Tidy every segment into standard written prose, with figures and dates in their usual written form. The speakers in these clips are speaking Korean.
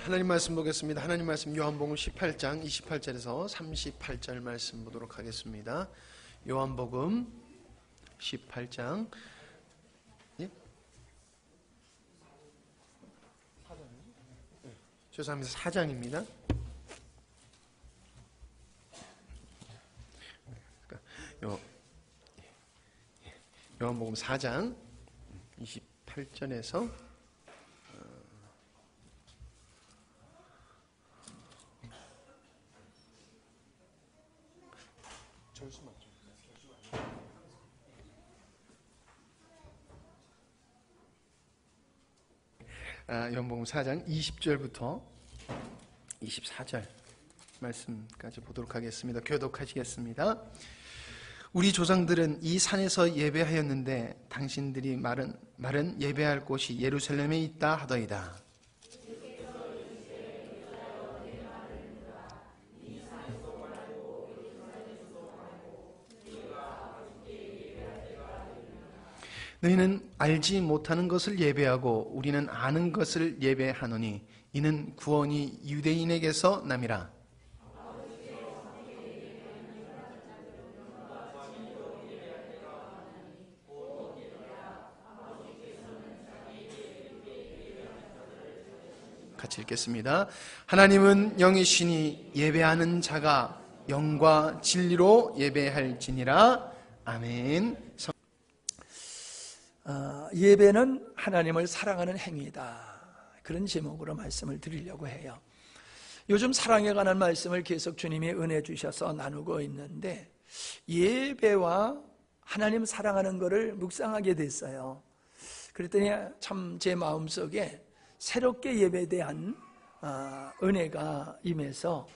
하나님 말씀 보겠습니다. 하나님 말씀 요한복음 18장 28절에서 38절 말씀 보도록 하겠습니다. 요한복음 18장 죄송합니다. 4장입니다. 요한복음 4장 28절에서 요한복음 4장 20절부터 24절 말씀까지 보도록 하겠습니다. 교독하시겠습니다. 우리 조상들은 이 산에서 예배하였는데 당신들이 말은 예배할 곳이 예루살렘에 있다 하더이다. 너희는 알지 못하는 것을 예배하고 우리는 아는 것을 예배하노니 이는 구원이 유대인에게서 남이라. 같이 읽겠습니다. 하나님은 영이시니 예배하는 자가 영과 진리로 예배할지니라. 아멘. 예배는 하나님을 사랑하는 행위다, 그런 제목으로 말씀을 드리려고 해요. 요즘 사랑에 관한 말씀을 계속 주님이 은혜 주셔서 나누고 있는데 예배와 하나님 사랑하는 것을 묵상하게 됐어요. 그랬더니 참 제 마음속에 새롭게 예배에 대한 은혜가 임해서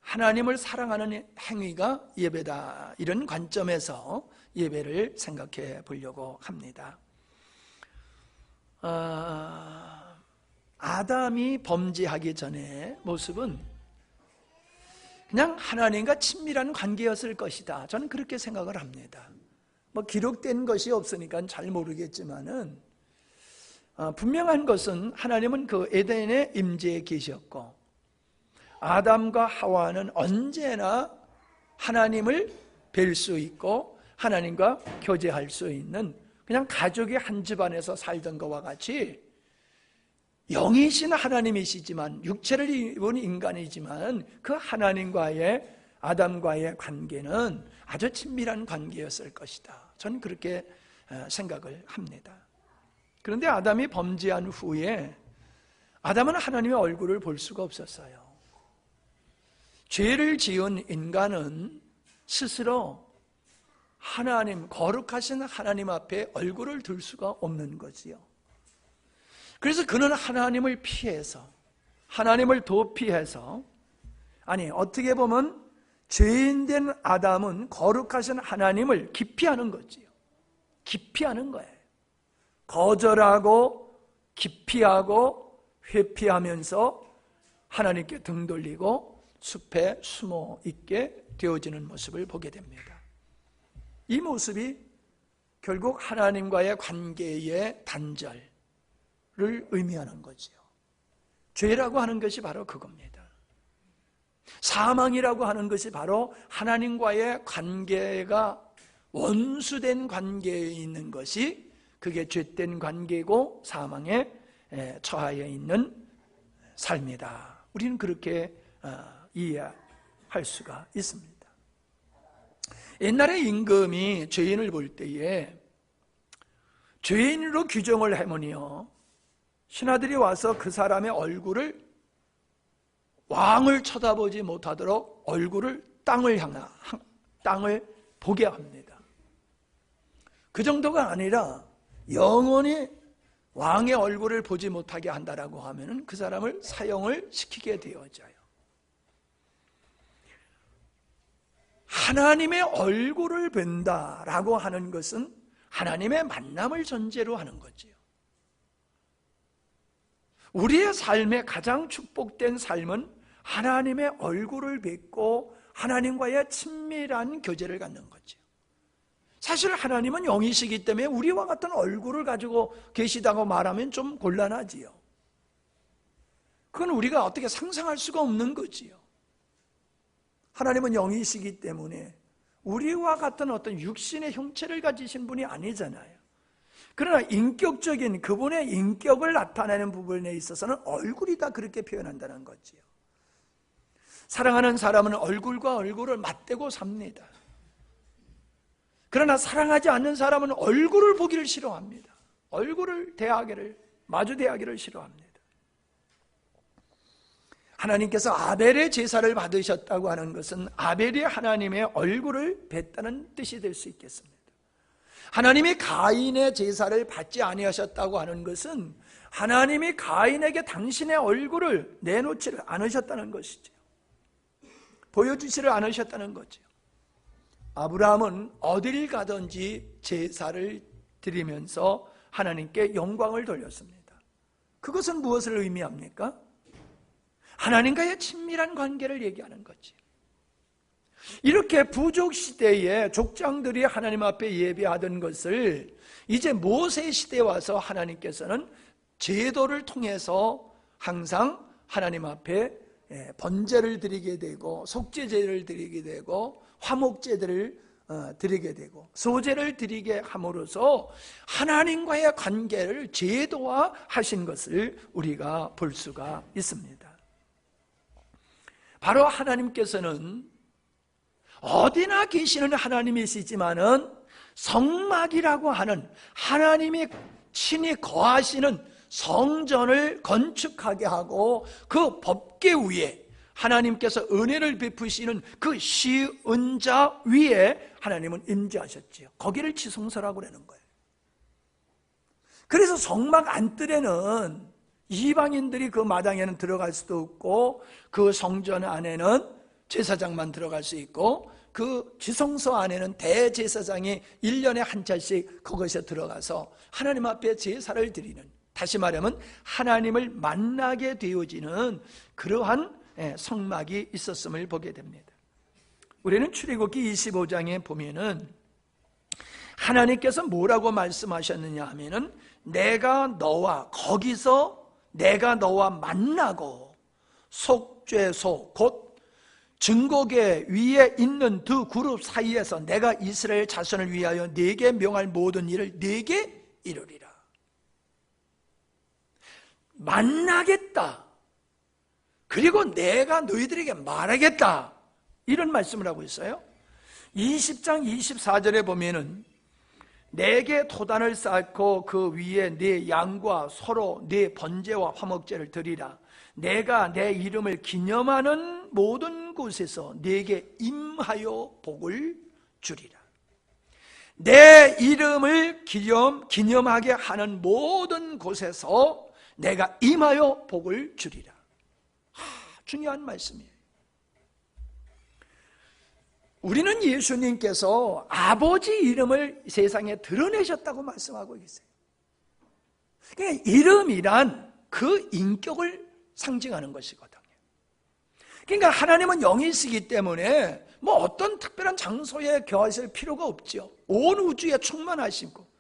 하나님을 사랑하는 행위가 예배다, 이런 관점에서 예배를 생각해 보려고 합니다. 아담이 범죄하기 전의 모습은 그냥 하나님과 친밀한 관계였을 것이다, 저는 그렇게 생각을 합니다. 기록된 것이 없으니까 잘 모르겠지만은 분명한 것은 하나님은 그 에덴의 임재에 계셨고 아담과 하와는 언제나 하나님을 뵐 수 있고 하나님과 교제할 수 있는 그냥 가족이 한 집안에서 살던 것과 같이 영이신 하나님이시지만 육체를 입은 인간이지만 그 하나님과의 아담과의 관계는 아주 친밀한 관계였을 것이다, 저는 그렇게 생각을 합니다. 그런데 아담이 범죄한 후에 아담은 하나님의 얼굴을 볼 수가 없었어요. 죄를 지은 인간은 스스로 하나님, 거룩하신 하나님 앞에 얼굴을 들 수가 없는 거지요. 그래서 그는 하나님을 피해서, 하나님을 도피해서, 어떻게 보면 죄인된 아담은 거룩하신 하나님을 기피하는 거지요. 기피하는 거예요. 거절하고 기피하고 회피하면서 하나님께 등 돌리고 숲에 숨어 있게 되어지는 모습을 보게 됩니다. 이 모습이 결국 하나님과의 관계의 단절을 의미하는 거지요. 죄라고 하는 것이 바로 그겁니다. 사망이라고 하는 것이 바로 하나님과의 관계가 원수된 관계에 있는 것이, 그게 죄된 관계고 사망에 처하여 있는 삶이다, 우리는 그렇게 이해할 수가 있습니다. 옛날에 임금이 죄인을 볼 때에 죄인으로 규정을 하면요, 신하들이 와서 그 사람의 얼굴을, 왕을 쳐다보지 못하도록 얼굴을 땅을 보게 합니다. 그 정도가 아니라 영원히 왕의 얼굴을 보지 못하게 한다라고 하면은 그 사람을 사형을 시키게 되어져요. 하나님의 얼굴을 뵌다라고 하는 것은 하나님의 만남을 전제로 하는 거지요. 우리의 삶의 가장 축복된 삶은 하나님의 얼굴을 뵙고 하나님과의 친밀한 교제를 갖는 거죠. 사실 하나님은 영이시기 때문에 우리와 같은 얼굴을 가지고 계시다고 말하면 좀 곤란하지요. 그건 우리가 어떻게 상상할 수가 없는 거지요. 하나님은 영이시기 때문에 우리와 같은 어떤 육신의 형체를 가지신 분이 아니잖아요. 그러나 인격적인 그분의 인격을 나타내는 부분에 있어서는 얼굴이 다 그렇게 표현한다는 거지요. 사랑하는 사람은 얼굴과 얼굴을 맞대고 삽니다. 그러나 사랑하지 않는 사람은 얼굴을 보기를 싫어합니다. 얼굴을 마주 대하기를 싫어합니다. 하나님께서 아벨의 제사를 받으셨다고 하는 것은 아벨이 하나님의 얼굴을 뵀다는 뜻이 될 수 있겠습니다. 하나님이 가인의 제사를 받지 아니하셨다고 하는 것은 하나님이 가인에게 당신의 얼굴을 내놓지를 않으셨다는 것이죠. 보여주지를 않으셨다는 거죠. 아브라함은 어딜 가든지 제사를 드리면서 하나님께 영광을 돌렸습니다. 그것은 무엇을 의미합니까? 하나님과의 친밀한 관계를 얘기하는 거지. 이렇게 부족 시대에 족장들이 하나님 앞에 예배하던 것을 이제 모세 시대에 와서 하나님께서는 제도를 통해서 항상 하나님 앞에 번제를 드리게 되고 속죄제를 드리게 되고 화목제들을 드리게 되고 소제를 드리게 함으로써 하나님과의 관계를 제도화하신 것을 우리가 볼 수가 있습니다. 바로 하나님께서는 어디나 계시는 하나님이시지만은 성막이라고 하는 하나님이 친히 거하시는 성전을 건축하게 하고 그 법궤 위에 하나님께서 은혜를 베푸시는 그 시은자 위에 하나님은 임재하셨지요. 거기를 지성소라고 그러는 거예요. 그래서 성막 안뜰에는 이방인들이 그 마당에는 들어갈 수도 없고 그 성전 안에는 제사장만 들어갈 수 있고 그 지성소 안에는 대제사장이 1년에 한 차씩 그것에 들어가서 하나님 앞에 제사를 드리는, 다시 말하면 하나님을 만나게 되어지는 그러한 성막이 있었음을 보게 됩니다. 우리는 출애굽기 25장에 보면은 하나님께서 뭐라고 말씀하셨느냐 하면은 내가 너와 만나고 속죄소 곧 증거궤 위에 있는 두 그룹 사이에서 내가 이스라엘 자손을 위하여 네게 명할 모든 일을 네게 이루리라. 만나겠다. 그리고 내가 너희들에게 말하겠다. 이런 말씀을 하고 있어요. 20장 24절에 보면은 내게 토단을 쌓고 그 위에 네 양과 서로 네 번제와 화목제를 드리라. 내가 내 이름을 기념하는 모든 곳에서 네게 임하여 복을 주리라. 내 이름을 기념하게 하는 모든 곳에서 내가 임하여 복을 주리라. 중요한 말씀이에요. 우리는 예수님께서 아버지 이름을 세상에 드러내셨다고 말씀하고 계세요. 그러니까 이름이란 그 인격을 상징하는 것이거든요. 그러니까 하나님은 영이시기 때문에 뭐 어떤 특별한 장소에 거하실 필요가 없죠. 온 우주에 충만하시고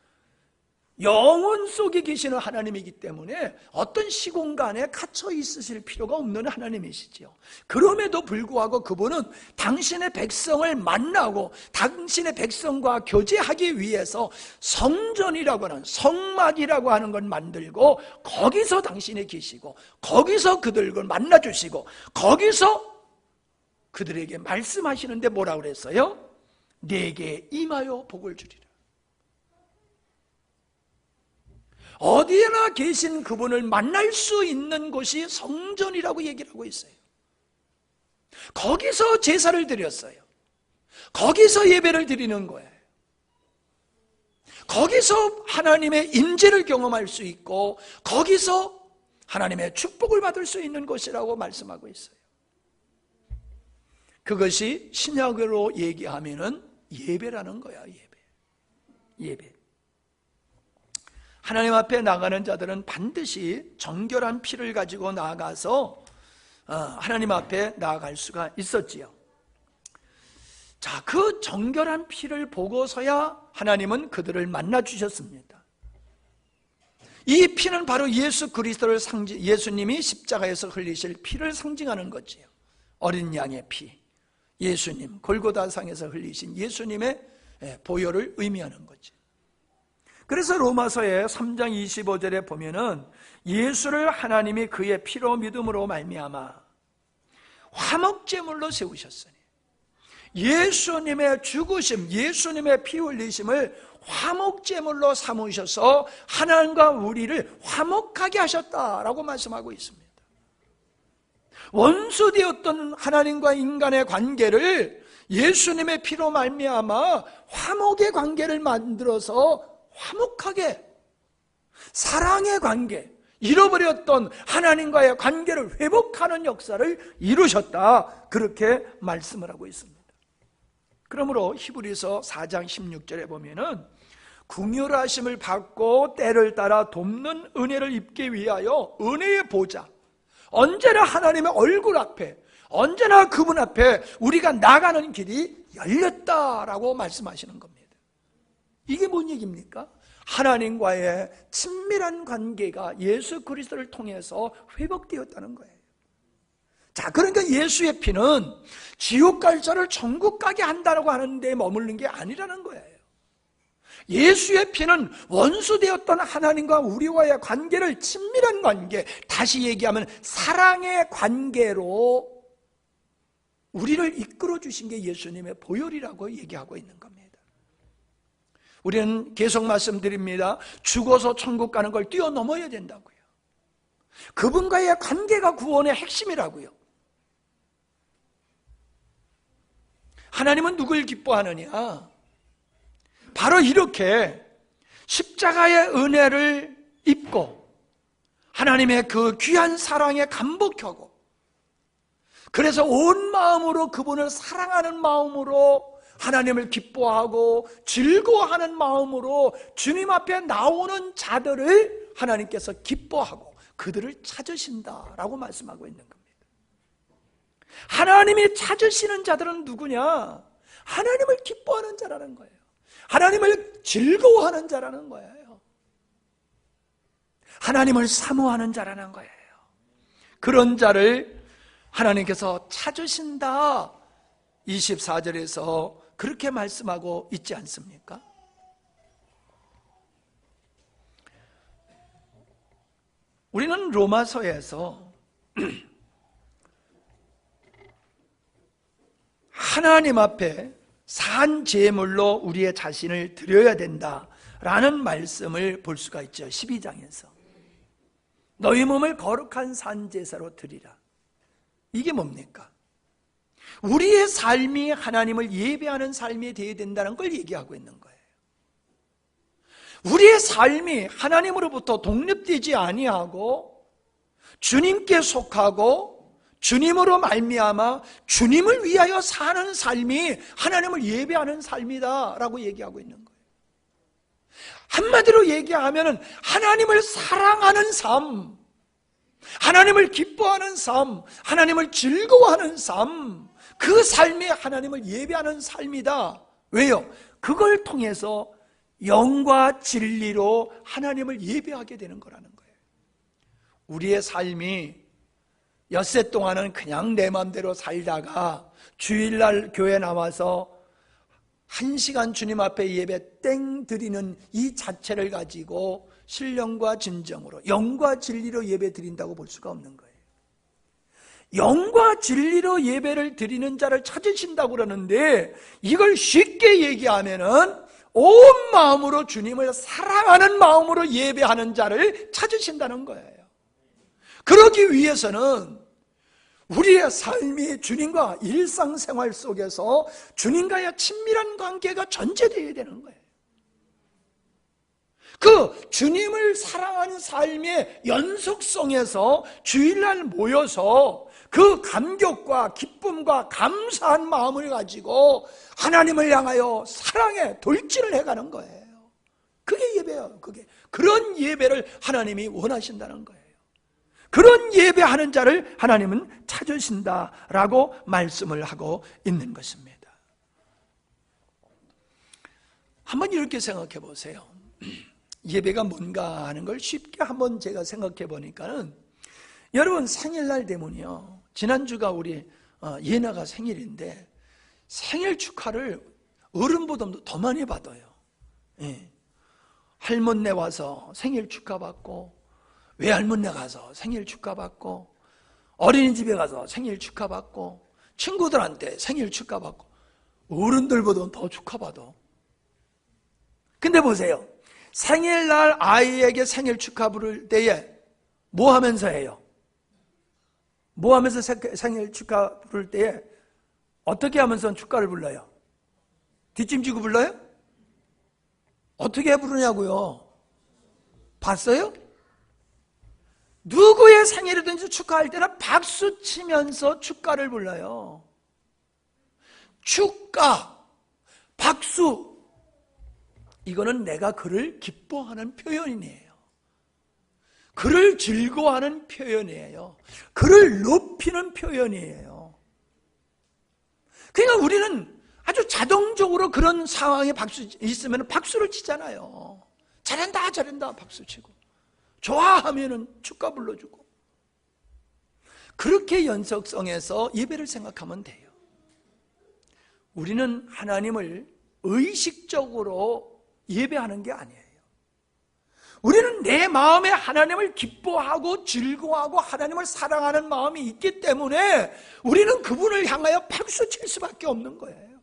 영혼 속에 계시는 하나님이기 때문에 어떤 시공간에 갇혀 있으실 필요가 없는 하나님이시죠. 그럼에도 불구하고 그분은 당신의 백성을 만나고 당신의 백성과 교제하기 위해서 성전이라고 하는 성막이라고 하는 걸 만들고 거기서 당신이 계시고 거기서 그들을 만나주시고 거기서 그들에게 말씀하시는데 뭐라고 그랬어요? 네게 임하여 복을 주리라. 어디에나 계신 그분을 만날 수 있는 곳이 성전이라고 얘기를 하고 있어요. 거기서 제사를 드렸어요. 거기서 예배를 드리는 거예요. 거기서 하나님의 임재를 경험할 수 있고 거기서 하나님의 축복을 받을 수 있는 곳이라고 말씀하고 있어요. 그것이 신약으로 얘기하면은 예배라는 거야. 예배. 하나님 앞에 나가는 자들은 반드시 정결한 피를 가지고 나아가서 하나님 앞에 나아갈 수가 있었지요. 자, 그 정결한 피를 보고서야 하나님은 그들을 만나 주셨습니다. 이 피는 바로 예수 그리스도를 예수님이 십자가에서 흘리실 피를 상징하는 거지요. 어린 양의 피, 예수님 골고다상에서 흘리신 예수님의 보혈을 의미하는 거지. 그래서 로마서의 3장 25절에 보면은 예수를 하나님이 그의 피로 믿음으로 말미암아 화목제물로 세우셨으니, 예수님의 죽으심, 예수님의 피 흘리심을 화목제물로 삼으셔서 하나님과 우리를 화목하게 하셨다라고 말씀하고 있습니다. 원수되었던 하나님과 인간의 관계를 예수님의 피로 말미암아 화목의 관계를 만들어서 화목하게, 사랑의 관계, 잃어버렸던 하나님과의 관계를 회복하는 역사를 이루셨다, 그렇게 말씀을 하고 있습니다. 그러므로 히브리서 4장 16절에 보면은 긍휼하심을 받고 때를 따라 돕는 은혜를 입기 위하여 은혜의 보좌, 언제나 하나님의 얼굴 앞에, 언제나 그분 앞에 우리가 나가는 길이 열렸다라고 말씀하시는 겁니다. 이게 뭔 얘기입니까? 하나님과의 친밀한 관계가 예수 그리스도를 통해서 회복되었다는 거예요. 자, 그러니까 예수의 피는 지옥 갈 자를 천국 가게 한다고 하는 데 머무르는 게 아니라는 거예요. 예수의 피는 원수되었던 하나님과 우리와의 관계를 친밀한 관계, 다시 얘기하면 사랑의 관계로 우리를 이끌어 주신 게 예수님의 보혈이라고 얘기하고 있는 겁니다. 우리는 계속 말씀드립니다. 죽어서 천국 가는 걸 뛰어넘어야 된다고요. 그분과의 관계가 구원의 핵심이라고요. 하나님은 누굴 기뻐하느냐? 바로 이렇게 십자가의 은혜를 입고 하나님의 그 귀한 사랑에 감복하고, 그래서 온 마음으로 그분을 사랑하는 마음으로 하나님을 기뻐하고 즐거워하는 마음으로 주님 앞에 나오는 자들을 하나님께서 기뻐하고 그들을 찾으신다라고 말씀하고 있는 겁니다. 하나님이 찾으시는 자들은 누구냐? 하나님을 기뻐하는 자라는 거예요. 하나님을 즐거워하는 자라는 거예요. 하나님을 사모하는 자라는 거예요. 그런 자를 하나님께서 찾으신다, 24절에서 그렇게 말씀하고 있지 않습니까? 우리는 로마서에서 하나님 앞에 산 제물로 우리의 자신을 드려야 된다라는 말씀을 볼 수가 있죠. 12장에서 너희 몸을 거룩한 산 제사로 드리라. 이게 뭡니까? 우리의 삶이 하나님을 예배하는 삶이 되어야 된다는 걸 얘기하고 있는 거예요. 우리의 삶이 하나님으로부터 독립되지 아니하고 주님께 속하고 주님으로 말미암아 주님을 위하여 사는 삶이 하나님을 예배하는 삶이다라고 얘기하고 있는 거예요. 한마디로 얘기하면 하나님을 사랑하는 삶, 하나님을 기뻐하는 삶, 하나님을 즐거워하는 삶, 그 삶이 하나님을 예배하는 삶이다. 왜요? 그걸 통해서 영과 진리로 하나님을 예배하게 되는 거라는 거예요. 우리의 삶이 엿새 동안은 그냥 내 마음대로 살다가 주일날 교회 나와서 1시간 주님 앞에 예배 땡 드리는 이 자체를 가지고 신령과 진정으로 영과 진리로 예배 드린다고 볼 수가 없는 거예요. 영과 진리로 예배를 드리는 자를 찾으신다고 그러는데, 이걸 쉽게 얘기하면은 온 마음으로 주님을 사랑하는 마음으로 예배하는 자를 찾으신다는 거예요. 그러기 위해서는 우리의 삶이 주님과 일상생활 속에서 주님과의 친밀한 관계가 전제되어야 되는 거예요. 그 주님을 사랑하는 삶의 연속성에서 주일날 모여서 그 감격과 기쁨과 감사한 마음을 가지고 하나님을 향하여 사랑의 돌진을 해가는 거예요. 그게 예배예요. 그런 예배를 하나님이 원하신다는 거예요. 그런 예배하는 자를 하나님은 찾으신다라고 말씀을 하고 있는 것입니다. 한번 이렇게 생각해 보세요. 예배가 뭔가 하는 걸 쉽게 한번 제가 생각해 보니까는, 여러분 생일날 되면요, 지난주가 우리 예나가 생일인데 생일 축하를 어른보다도 더 많이 받아요. 예. 할머니 와서 생일 축하받고, 외할머니 가서 생일 축하받고, 어린이집에 가서 생일 축하받고, 친구들한테 생일 축하받고, 어른들보다 더 축하받아. 근데 보세요, 생일날 아이에게 생일 축하 부를 때에 뭐 하면서 해요? 뭐 하면서 생일 축하 부를 때에 어떻게 하면서 축가를 불러요? 뒷짐지고 불러요? 어떻게 부르냐고요? 봤어요? 누구의 생일이든지 축하할 때는 박수 치면서 축가를 불러요. 축가, 박수, 이거는 내가 그를 기뻐하는 표현이에요. 그를 즐거워하는 표현이에요. 그를 높이는 표현이에요. 그러니까 우리는 아주 자동적으로 그런 상황에 박수 있으면 박수를 치잖아요. 잘한다 잘한다 박수 치고, 좋아하면은 축가 불러주고. 그렇게 연속성에서 예배를 생각하면 돼요. 우리는 하나님을 의식적으로 예배하는 게 아니에요. 우리는 내 마음에 하나님을 기뻐하고 즐거워하고 하나님을 사랑하는 마음이 있기 때문에 우리는 그분을 향하여 박수 칠 수밖에 없는 거예요.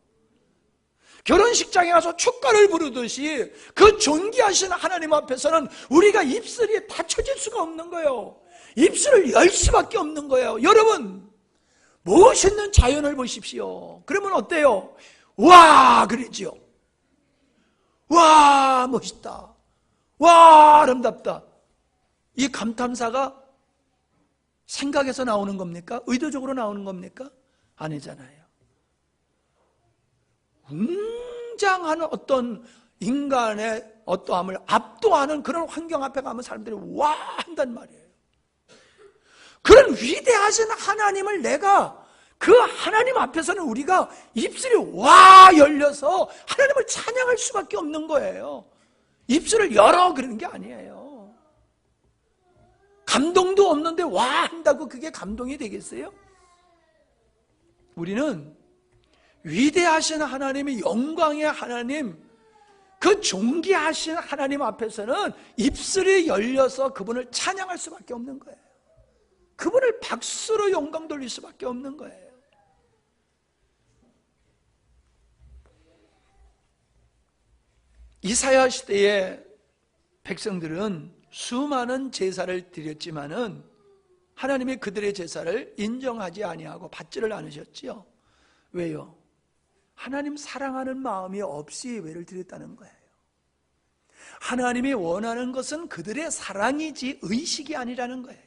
결혼식장에 가서 축가를 부르듯이 그 존귀하신 하나님 앞에서는 우리가 입술이 닫혀질 수가 없는 거예요. 입술을 열 수밖에 없는 거예요. 여러분, 멋있는 자연을 보십시오. 그러면 어때요? 와 그러지요. 와 멋있다. 와 아름답다. 이 감탄사가 생각에서 나오는 겁니까? 의도적으로 나오는 겁니까? 아니잖아요. 웅장한 어떤 인간의 어떠함을 압도하는 그런 환경 앞에 가면 사람들이 와 한단 말이에요. 그런 위대하신 하나님을 내가, 그 하나님 앞에서는 우리가 입술이 와 열려서 하나님을 찬양할 수밖에 없는 거예요. 입술을 열어 그러는 게 아니에요. 감동도 없는데 와 한다고 그게 감동이 되겠어요? 우리는 위대하신 하나님의 영광의 하나님, 그 존귀하신 하나님 앞에서는 입술이 열려서 그분을 찬양할 수밖에 없는 거예요. 그분을 박수로 영광 돌릴 수밖에 없는 거예요. 이사야 시대의 백성들은 수많은 제사를 드렸지만은 하나님이 그들의 제사를 인정하지 아니하고 받지를 않으셨지요. 왜요? 하나님 사랑하는 마음이 없이 예배를 드렸다는 거예요. 하나님이 원하는 것은 그들의 사랑이지 의식이 아니라는 거예요.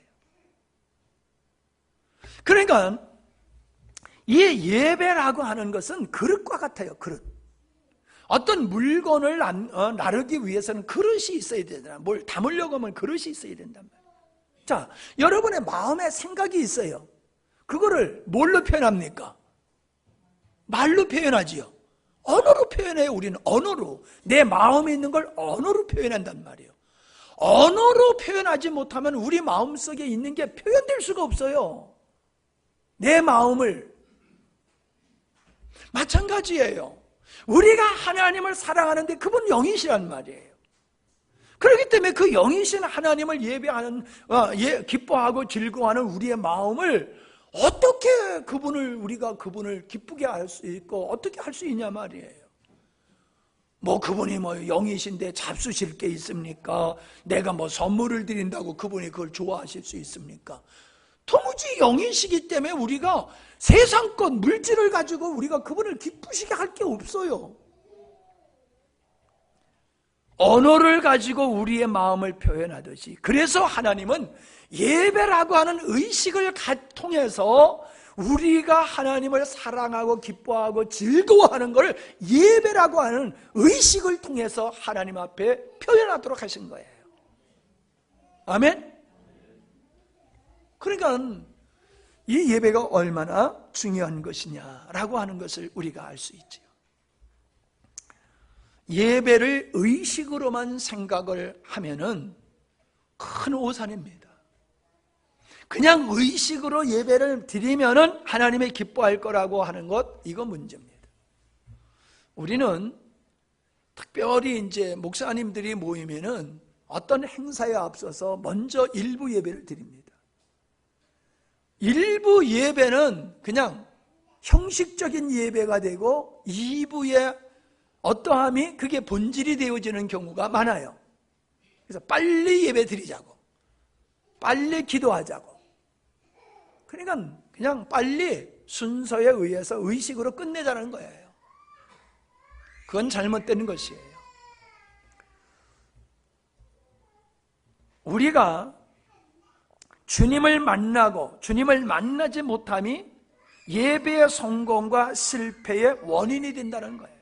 그러니까 이 예배라고 하는 것은 그릇과 같아요. 그릇. 어떤 물건을 나르기 위해서는 그릇이 있어야 되잖아요. 뭘 담으려고 하면 그릇이 있어야 된단 말이에요. 자, 여러분의 마음에 생각이 있어요. 그거를 뭘로 표현합니까? 말로 표현하지요. 언어로 표현해요. 우리는 언어로. 내 마음에 있는 걸 언어로 표현한단 말이에요. 언어로 표현하지 못하면 우리 마음속에 있는 게 표현될 수가 없어요. 내 마음을. 마찬가지예요. 우리가 하나님을 사랑하는데 그분 영이시란 말이에요. 그렇기 때문에 그 영이신 하나님을 예배하는, 기뻐하고 즐거워하는 우리의 마음을 어떻게 우리가 그분을 기쁘게 할 수 있고 어떻게 할 수 있냐 말이에요. 뭐 그분이 영이신데 잡수실 게 있습니까? 내가 선물을 드린다고 그분이 그걸 좋아하실 수 있습니까? 도무지 영이시기 때문에 우리가 세상 것, 물질을 가지고 우리가 그분을 기쁘시게 할 게 없어요. 언어를 가지고 우리의 마음을 표현하듯이, 그래서 하나님은 예배라고 하는 의식을 통해서 우리가 하나님을 사랑하고 기뻐하고 즐거워하는 것을 예배라고 하는 의식을 통해서 하나님 앞에 표현하도록 하신 거예요. 아멘? 그러니까 이 예배가 얼마나 중요한 것이냐라고 하는 것을 우리가 알 수 있지요. 예배를 의식으로만 생각을 하면은 큰 오산입니다. 그냥 의식으로 예배를 드리면은 하나님이 기뻐할 거라고 하는 것, 이거 문제입니다. 우리는 특별히 이제 목사님들이 모이면은 어떤 행사에 앞서서 먼저 일부 예배를 드립니다. 일부 예배는 그냥 형식적인 예배가 되고 2부의 어떠함이 그게 본질이 되어지는 경우가 많아요. 그래서 빨리 예배 드리자고, 빨리 기도하자고, 그러니까 그냥 빨리 순서에 의해서 의식으로 끝내자는 거예요. 그건 잘못된 것이에요. 우리가 주님을 만나고 주님을 만나지 못함이 예배의 성공과 실패의 원인이 된다는 거예요.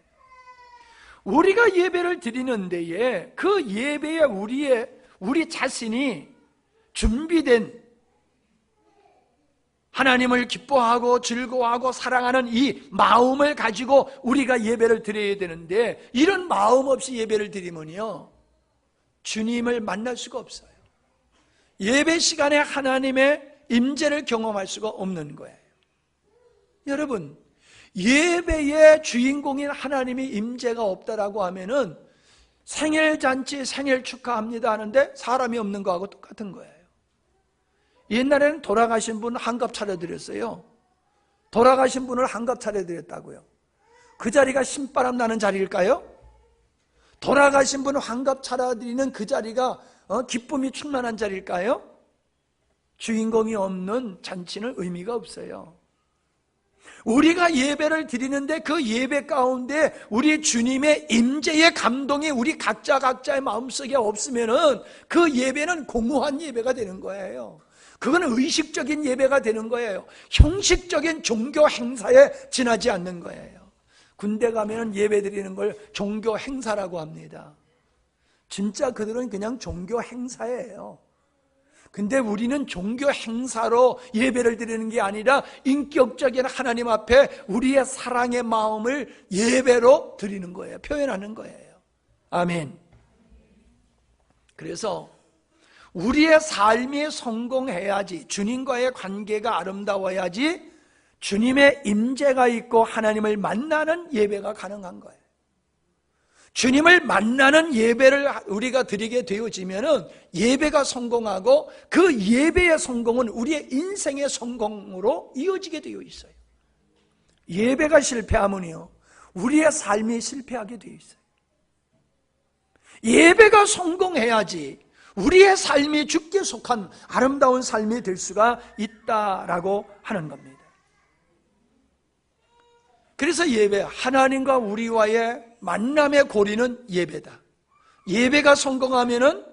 우리가 예배를 드리는 데에 그 예배에 우리 자신이 준비된 하나님을 기뻐하고 즐거워하고 사랑하는 이 마음을 가지고 우리가 예배를 드려야 되는데, 이런 마음 없이 예배를 드리면요 주님을 만날 수가 없어요. 예배 시간에 하나님의 임재를 경험할 수가 없는 거예요. 여러분, 예배의 주인공인 하나님이 임재가 없다라고 하면은 생일잔치, 생일 축하합니다 하는데 사람이 없는 거하고 똑같은 거예요. 옛날에는 돌아가신 분 한갑 차려드렸어요. 돌아가신 분을 한갑 차려드렸다고요. 그 자리가 신바람 나는 자리일까요? 돌아가신 분을 한갑 차려드리는 그 자리가 기쁨이 충만한 자리일까요? 주인공이 없는 잔치는 의미가 없어요. 우리가 예배를 드리는데 그 예배 가운데 우리 주님의 임재의 감동이 우리 각자의 마음속에 없으면은 그 예배는 공허한 예배가 되는 거예요. 그건 의식적인 예배가 되는 거예요. 형식적인 종교 행사에 지나지 않는 거예요. 군대 가면 예배 드리는 걸 종교 행사라고 합니다. 진짜 그들은 그냥 종교 행사예요. 근데 우리는 종교 행사로 예배를 드리는 게 아니라 인격적인 하나님 앞에 우리의 사랑의 마음을 예배로 드리는 거예요. 표현하는 거예요. 아멘. 그래서 우리의 삶이 성공해야지, 주님과의 관계가 아름다워야지 주님의 임재가 있고 하나님을 만나는 예배가 가능한 거예요. 주님을 만나는 예배를 우리가 드리게 되어지면은 예배가 성공하고 그 예배의 성공은 우리의 인생의 성공으로 이어지게 되어 있어요. 예배가 실패하면요 우리의 삶이 실패하게 되어 있어요. 예배가 성공해야지 우리의 삶이 주께 속한 아름다운 삶이 될 수가 있다라고 하는 겁니다. 그래서 예배, 하나님과 우리와의 만남의 고리는 예배다. 예배가 성공하면은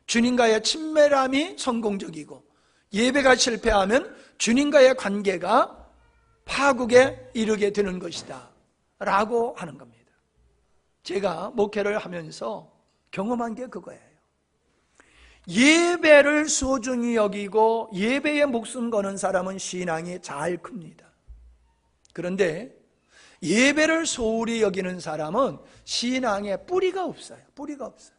주님과의 친밀함이 성공적이고, 예배가 실패하면 주님과의 관계가 파국에 이르게 되는 것이다 라고 하는 겁니다. 제가 목회를 하면서 경험한 게 그거예요. 예배를 소중히 여기고 예배에 목숨 거는 사람은 신앙이 잘 큽니다. 그런데 예배를 소홀히 여기는 사람은 신앙에 뿌리가 없어요. 뿌리가 없어요.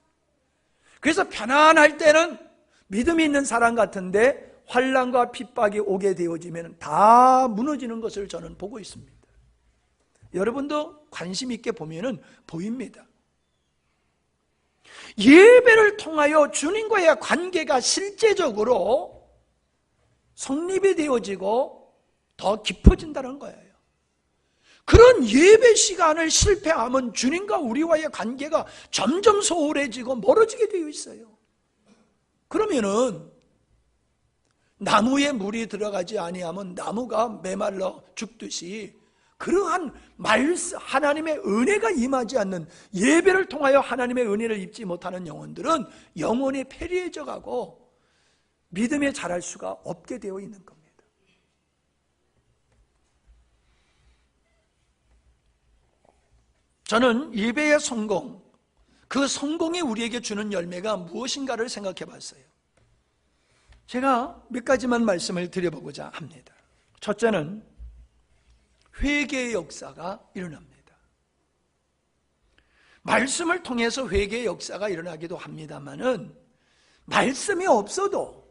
그래서 편안할 때는 믿음이 있는 사람 같은데 환난과 핍박이 오게 되어지면 다 무너지는 것을 저는 보고 있습니다. 여러분도 관심 있게 보면은 보입니다. 예배를 통하여 주님과의 관계가 실제적으로 성립이 되어지고 더 깊어진다는 거예요. 그런 예배 시간을 실패하면 주님과 우리와의 관계가 점점 소홀해지고 멀어지게 되어 있어요. 그러면은 나무에 물이 들어가지 아니하면 나무가 메말라 죽듯이 그러한 하나님의 은혜가 임하지 않는, 예배를 통하여 하나님의 은혜를 입지 못하는 영혼들은 영혼이 패리해져 가고 믿음에 자랄 수가 없게 되어 있는 겁니다. 저는 예배의 성공, 그 성공이 우리에게 주는 열매가 무엇인가를 생각해 봤어요. 제가 몇 가지만 말씀을 드려보고자 합니다. 첫째는 회개의 역사가 일어납니다. 말씀을 통해서 회개의 역사가 일어나기도 합니다만은 말씀이 없어도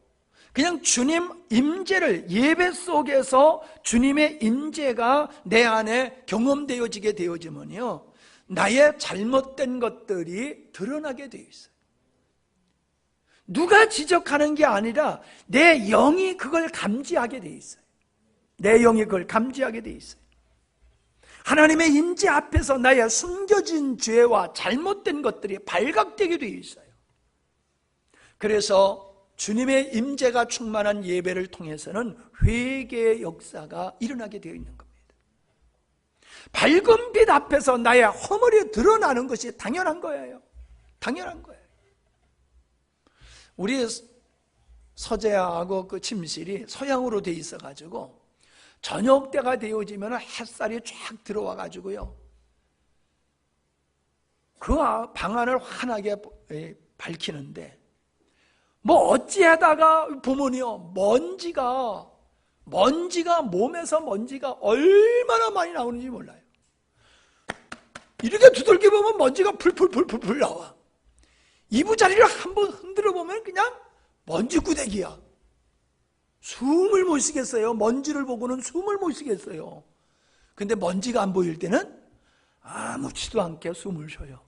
그냥 주님 임재를 예배 속에서 주님의 임재가 내 안에 경험되어지게 되어지면요, 나의 잘못된 것들이 드러나게 되어 있어요. 누가 지적하는 게 아니라 내 영이 그걸 감지하게 되어 있어요. 내 영이 그걸 감지하게 되어 있어요. 하나님의 임재 앞에서 나의 숨겨진 죄와 잘못된 것들이 발각되게 되어 있어요. 그래서 주님의 임재가 충만한 예배를 통해서는 회개의 역사가 일어나게 되어 있는 겁니다. 밝은 빛 앞에서 나의 허물이 드러나는 것이 당연한 거예요. 당연한 거예요. 우리 서재하고 그 침실이 서양으로 돼 있어가지고 저녁 때가 되어지면 햇살이 쫙 들어와 가지고요, 그 방 안을 환하게 밝히는데, 뭐 어찌하다가 보면요, 먼지가 몸에서 먼지가 얼마나 많이 나오는지 몰라요. 이렇게 두들겨 보면 먼지가 풀풀 나와. 이부자리를 한번 흔들어 보면 그냥 먼지 구데기야. 숨을 못 쉬겠어요. 먼지를 보고는 숨을 못 쉬겠어요. 근데 먼지가 안 보일 때는 아무렇지도 않게 숨을 쉬어요.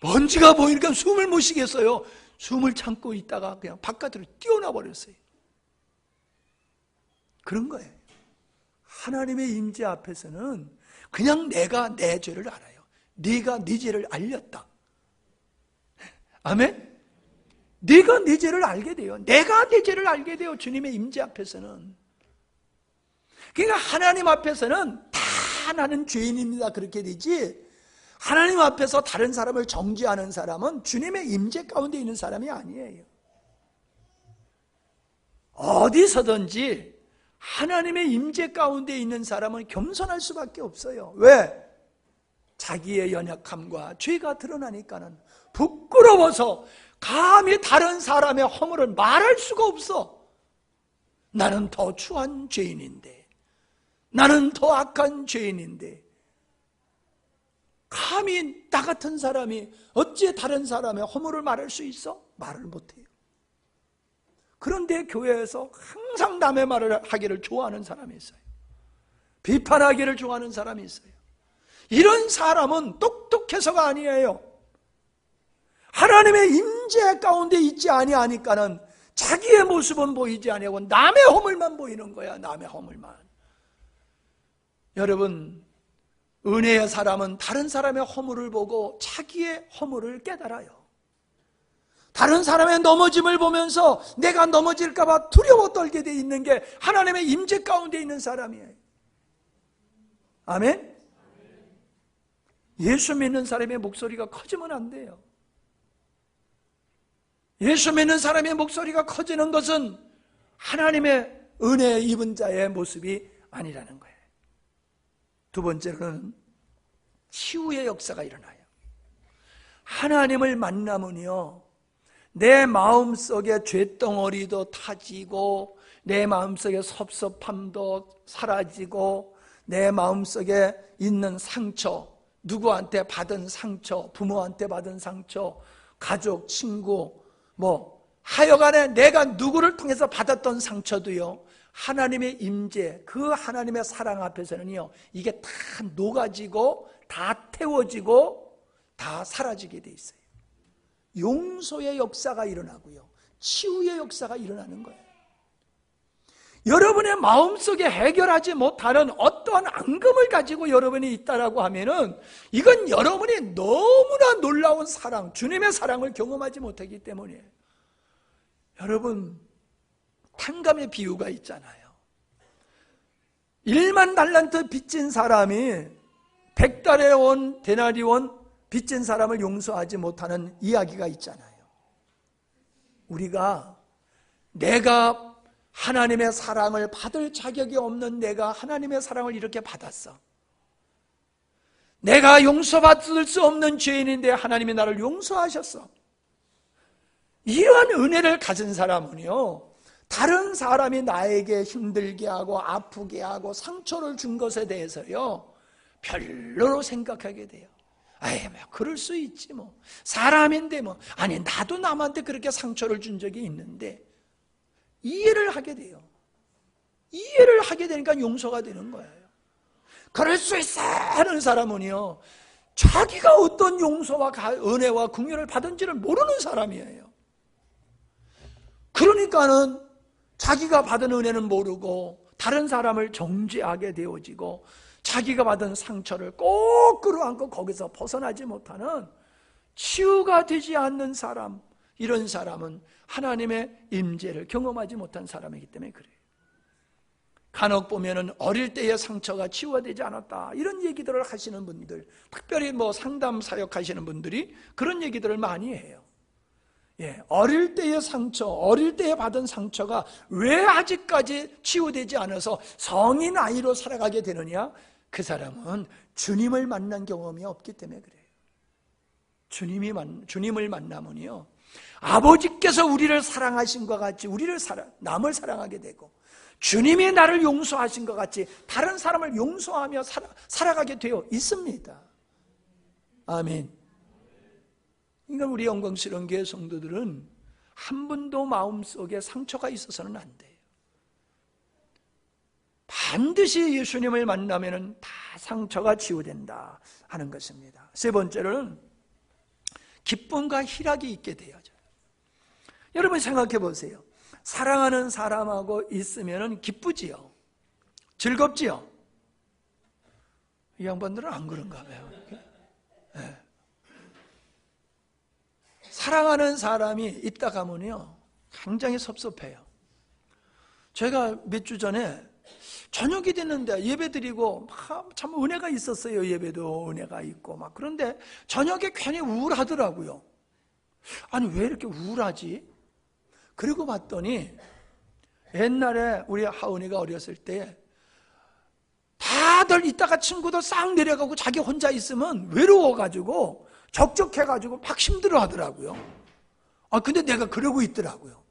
먼지가 보이니까 숨을 못 쉬겠어요. 숨을 참고 있다가 그냥 바깥으로 뛰어나 버렸어요. 그런 거예요. 하나님의 임재 앞에서는 그냥 내가 내 죄를 알아요. 네가 네 죄를 알렸다. 아멘? 네가 네 죄를 알게 돼요. 내가 내 죄를 알게 돼요. 주님의 임재 앞에서는. 그러니까 하나님 앞에서는 다 나는 죄인입니다, 그렇게 되지, 하나님 앞에서 다른 사람을 정죄하는 사람은 주님의 임재 가운데 있는 사람이 아니에요. 어디서든지 하나님의 임재 가운데 있는 사람은 겸손할 수밖에 없어요. 왜? 자기의 연약함과 죄가 드러나니까는 부끄러워서 감히 다른 사람의 허물을 말할 수가 없어. 나는 더 추한 죄인인데, 나는 더 악한 죄인인데, 감히 나 같은 사람이 어찌 다른 사람의 허물을 말할 수 있어? 말을 못해요. 그런데 교회에서 항상 남의 말을 하기를 좋아하는 사람이 있어요. 비판하기를 좋아하는 사람이 있어요. 이런 사람은 똑똑해서가 아니에요. 하나님의 임재 가운데 있지 아니하니까는 자기의 모습은 보이지 아니하고 남의 허물만 보이는 거야. 남의 허물만. 여러분, 은혜의 사람은 다른 사람의 허물을 보고 자기의 허물을 깨달아요. 다른 사람의 넘어짐을 보면서 내가 넘어질까 봐 두려워 떨게 돼 있는 게 하나님의 임재 가운데 있는 사람이에요. 아멘? 예수 믿는 사람의 목소리가 커지면 안 돼요. 예수 믿는 사람의 목소리가 커지는 것은 하나님의 은혜 입은 자의 모습이 아니라는 거예요. 두 번째로는 치유의 역사가 일어나요. 하나님을 만나면요, 내 마음속에 죄덩어리도 타지고 내 마음속에 섭섭함도 사라지고 내 마음속에 있는 상처, 누구한테 받은 상처, 부모한테 받은 상처, 가족, 친구, 하여간에 내가 누구를 통해서 받았던 상처도요, 하나님의 임재, 그 하나님의 사랑 앞에서는요, 이게 다 녹아지고 다 태워지고 다 사라지게 돼 있어요. 용서의 역사가 일어나고요, 치유의 역사가 일어나는 거예요. 여러분의 마음속에 해결하지 못하는 어떠한 앙금을 가지고 여러분이 있다라고 하면은 이건 여러분이 너무나 놀라운 사랑, 주님의 사랑을 경험하지 못하기 때문이에요. 여러분, 탕감의 비유가 있잖아요. 1만 달란트 빚진 사람이 100달에 온 데나리온 빚진 사람을 용서하지 못하는 이야기가 있잖아요. 우리가 내가 하나님의 사랑을 받을 자격이 없는 내가 하나님의 사랑을 이렇게 받았어. 내가 용서받을 수 없는 죄인인데 하나님이 나를 용서하셨어. 이러한 은혜를 가진 사람은요, 다른 사람이 나에게 힘들게 하고 아프게 하고 상처를 준 것에 대해서요 별로로 생각하게 돼요. 아이, 뭐 그럴 수 있지 뭐. 사람인데 뭐. 아니, 나도 남한테 그렇게 상처를 준 적이 있는데 이해를 하게 돼요. 이해를 하게 되니까 용서가 되는 거예요. 그럴 수 있어 하는 사람은요, 자기가 어떤 용서와 은혜와 긍휼을 받은지를 모르는 사람이에요. 그러니까는 자기가 받은 은혜는 모르고 다른 사람을 정죄하게 되어지고 자기가 받은 상처를 꼭 끌어안고 거기서 벗어나지 못하는 치유가 되지 않는 사람, 이런 사람은 하나님의 임재를 경험하지 못한 사람이기 때문에 그래요. 간혹 보면은 어릴 때의 상처가 치유되지 않았다, 이런 얘기들을 하시는 분들, 특별히 뭐 상담 사역 하시는 분들이 그런 얘기들을 많이 해요. 예, 어릴 때의 상처, 어릴 때에 받은 상처가 왜 아직까지 치유되지 않아서 성인 아이로 살아가게 되느냐? 그 사람은 주님을 만난 경험이 없기 때문에 그래요. 주님을 만나면요, 아버지께서 우리를 사랑하신 것 같이 남을 사랑하게 되고, 주님이 나를 용서하신 것 같이 다른 사람을 용서하며 살아가게 되어 있습니다. 아멘. 그러니까 우리 영광스러운 교회 성도들은 한 분도 마음속에 상처가 있어서는 안 돼요. 반드시 예수님을 만나면 다 상처가 치유된다 하는 것입니다. 세 번째로는 기쁨과 희락이 있게 되어져요. 여러분 생각해 보세요. 사랑하는 사람하고 있으면 기쁘지요? 즐겁지요? 이 양반들은 안 그런가 봐요. 네. 사랑하는 사람이 있다 가면요, 굉장히 섭섭해요. 제가 몇 주 전에 저녁이 됐는데 예배드리고 참 은혜가 있었어요. 예배도 은혜가 있고 막. 그런데 저녁에 괜히 우울하더라고요. 아니, 왜 이렇게 우울하지? 그리고 봤더니 옛날에 우리 하은이가 어렸을 때 다들 있다가 친구들 싹 내려가고 자기 혼자 있으면 외로워가지고 적적해가지고 막 힘들어 하더라고요. 근데 내가 그러고 있더라고요.